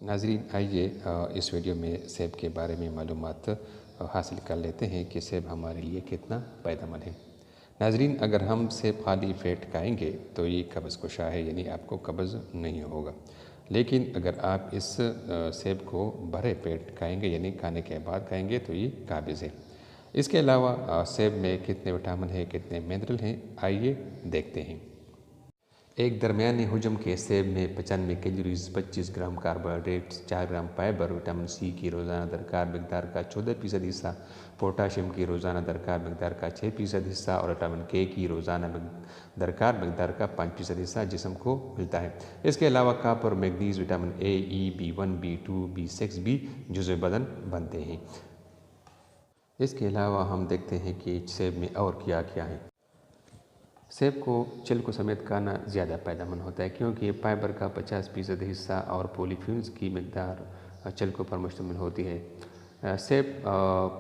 नाजरीन, आइए इस वीडियो में सेब के बारे में मालूमात हासिल कर लेते हैं कि सेब हमारे लिए कितना फ़ायदेमंद है। नाजरीन, अगर हम सेब खाली पेट खाएंगे तो ये कब्ज़ कुशा है, यानी आपको कब्ज़ नहीं होगा। लेकिन अगर आप इस सेब को भरे पेट खाएंगे, यानी खाने के बाद खाएंगे, तो ये काबिज़ है। इसके अलावा सेब में कितने विटामिन हैं, कितने मिनरल हैं, आइए देखते हैं। एक दरमियानी हुजम के सेब में 95 कैलोरीज, 25 ग्राम कार्बोहाइड्रेट्स, 4 ग्राम फाइबर, विटामिन सी की रोज़ाना दरकार मकदार का 14% हिस्सा, पोटाशियम की रोज़ाना दरकार मकदार का 6% हिस्सा और विटामिन के की रोज़ाना दरकार मकदार का 5% हिस्सा जिस्म को मिलता है। इसके अलावा copper, manganese, vitamin A, E, B1, B2, B6 भी जुज़े बदन बनते हैं। इसके अलावा हम देखते हैं कि सेब में और क्या क्या है। सेब को छिलकों समेत खाना ज़्यादा फ़ायदेमंद होता है क्योंकि फाइबर का 50% हिस्सा और पॉलीफिनॉल्स की मकदार छिलकों पर मुश्तमिल होती है। सेब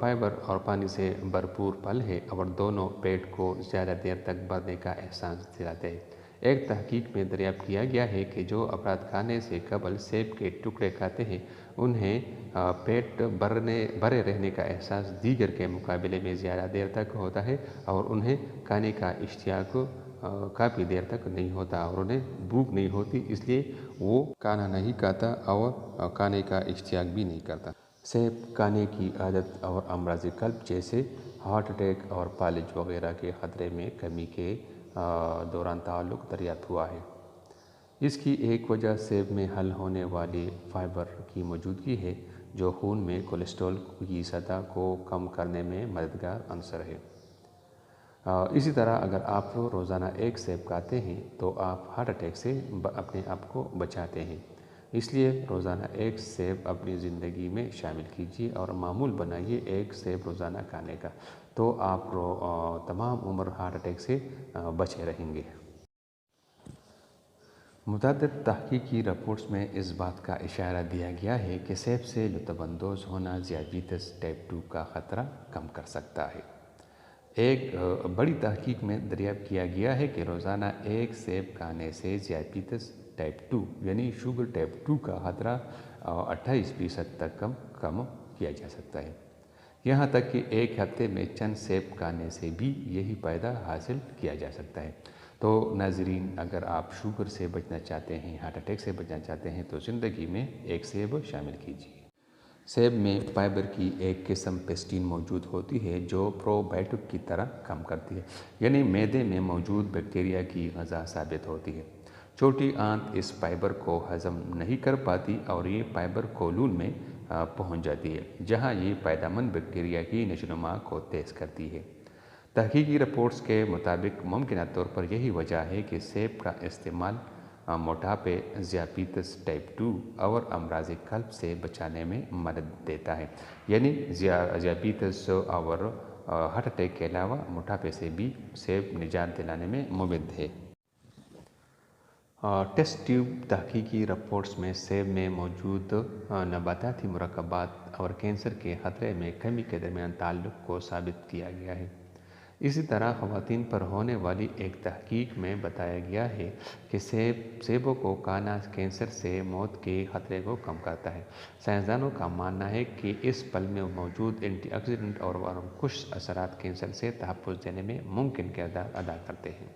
फाइबर और पानी से भरपूर फल है और दोनों पेट को ज़्यादा देर तक भरने का एहसास दिलाते हैं। एक तहकीक में दरियाफ्त किया गया है कि जो अफराद खाने से कबल सेब के टुकड़े खाते हैं उन्हें पेट भरे रहने का एहसास दीगर के मुकाबले में ज़्यादा देर तक होता है और उन्हें खाने का इश्तियाक काफ़ी देर तक नहीं होता और उन्हें भूख नहीं होती, इसलिए वो खाना नहीं खाता और खाने का इश्तियाक भी नहीं करता। सेब खाने की आदत और अमराज़ क़ल्ब जैसे हार्ट अटैक और फालिज वगैरह के ख़तरे में कमी के दौरान ताल्लुक़ दरियाफ्त हुआ है। इसकी एक वजह सेब में हल होने वाली फाइबर की मौजूदगी है, जो खून में कोलेस्ट्रॉल की सतह को कम करने में मददगार अंसर है। इसी तरह अगर आप रोज़ाना एक सेब खाते हैं तो आप हार्ट अटैक से अपने आप को बचाते हैं। इसलिए रोज़ाना एक सेब अपनी ज़िंदगी में शामिल कीजिए और मामूल बनाइए एक सेब रोज़ाना खाने का, तो आप तमाम उम्र हार्ट अटैक से बचे रहेंगे। मुतअद्दिद तहकीकी रिपोर्ट्स में इस बात का इशारा दिया गया है कि सेब से लुत्फ़अंदोज़ होना ज़ियाबीतस टाइप 2 का ख़तरा कम कर सकता है। एक बड़ी तहकीक में दरियाफ्त किया गया है कि रोज़ाना एक सेब खाने से ज़ियाबीतस टाइप 2 यानी शुगर टाइप 2 का ख़तरा 28% तक कम किया जा सकता है। यहाँ तक कि एक हफ्ते में चंद सेब खाने से भी यही फ़ायदा हासिल किया जा सकता है। तो नाज़रीन, अगर आप शुगर से बचना चाहते हैं, हार्ट अटैक से बचना चाहते हैं, तो ज़िंदगी में एक सेब शामिल कीजिए। सेब में फाइबर की एक किस्म पेस्टीन मौजूद होती है जो प्रोबायोटिक की तरह काम करती है, यानी मैदे में मौजूद बैक्टीरिया की ग़िज़ा साबित होती है। छोटी आंत इस फाइबर को हज़म नहीं कर पाती और ये फाइबर कोलून में पहुंच जाती है, जहां ये फ़ायदेमंद बैक्टीरिया की नशोनुमा को तेज़ करती है। तहकीकी रिपोर्ट्स के मुताबिक मुमकिन तौर पर यही वजह है कि सेब का इस्तेमाल मोटापे, ज़ियाबीतस टाइप 2 और अमराज़ क़ल्ब से बचाने में मदद देता है, यानी ज़ियाबीतस और हार्ट अटैक के अलावा मोटापे से भी सेब निजात दिलाने में मुफ़ीद है। टेस्ट ट्यूब तहकीकी रिपोर्ट्स में सेब में मौजूद नबाताती मुरक्कबात और कैंसर के ख़तरे में कमी के दरमियान ताल्लुक़ को साबित किया गया है। इसी तरह ख़वातीन पर होने वाली एक तहकीक में बताया गया है कि सेबों को खाना कैंसर से मौत के ख़तरे को कम करता है। साइंसदानों का मानना है कि इस फल में मौजूद एंटीऑक्सीडेंट और कुछ असरात कैंसर से तहफ़्फ़ुज़ देने में मुमकिन किरदार अदा करते हैं।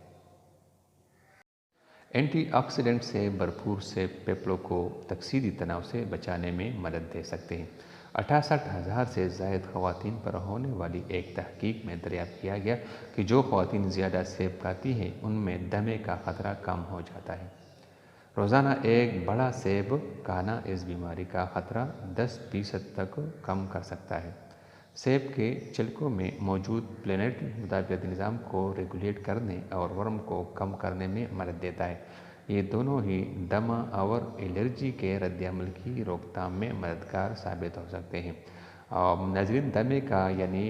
एंटीऑक्सीडेंट से भरपूर सेब फेफड़ों को तकसीदी तनाव से बचाने में मदद दे सकते हैं। 68,000 से ज़ायद ख़वातीन पर होने वाली एक तहकीक में दरियाफ्त किया गया कि जो ख़वातीन ज़्यादा सेब खाती हैं उनमें दमे का ख़तरा कम हो जाता है। रोज़ाना एक बड़ा सेब खाना इस बीमारी का ख़तरा 10% तक कम कर सकता है। सेब के छिलकों में मौजूद प्लेनेटरी मुताबिकती निज़ाम को रेगुलेट करने और वर्म को कम करने में मदद देता है। ये दोनों ही दमा और एलर्जी के रद्दअमल की रोकथाम में मददगार साबित हो सकते हैं। नाज़रीन, दमे का यानी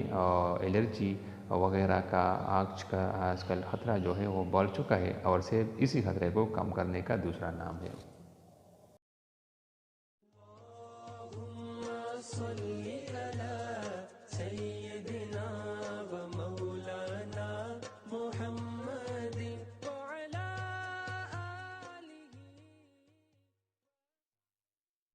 एलर्जी वगैरह का आजकल ख़तरा जो है वो बढ़ चुका है और सेब इसी ख़तरे को कम करने का दूसरा नाम है।